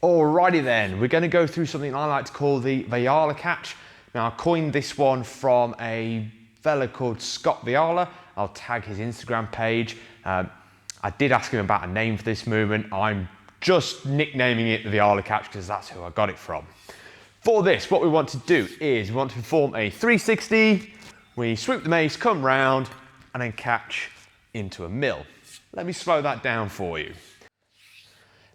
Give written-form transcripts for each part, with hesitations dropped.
Alrighty then, we're going to go through something I like to call the Viala Catch. Now I coined this one from a fella called Scott Viala. I'll tag his Instagram page. I did ask him about a name for this movement. I'm just nicknaming it the Viala Catch because that's who I got it from. For this, what we want to do is we want to perform a 360. We swoop the mace, come round, and then catch into a mill. Let me slow that down for you.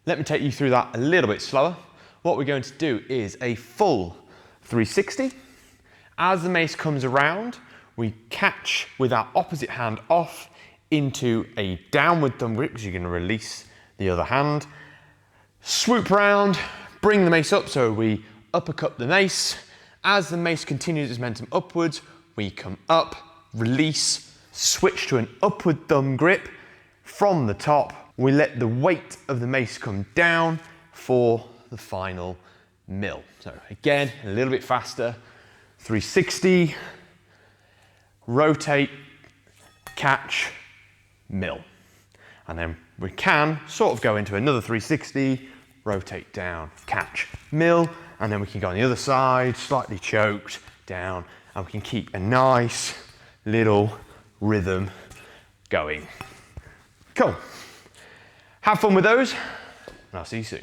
Let me take you through that a little bit slower. What we're going to do is a full 360. As the mace comes around, we catch with our opposite hand off into a downward thumb grip because you're going to release the other hand. Swoop round, bring the mace up so we uppercut the mace. As the mace continues its momentum upwards, we come up, release, switch to an upward thumb grip from the top. We let the weight of the mace come down for the final mill. So again, a little bit faster, 360, rotate, catch, mill. And then we can sort of go into another 360, rotate down, catch, mill, and then we can go on the other side, slightly choked, down, and we can keep a nice little rhythm going. Cool. Have fun with those, and I'll see you soon.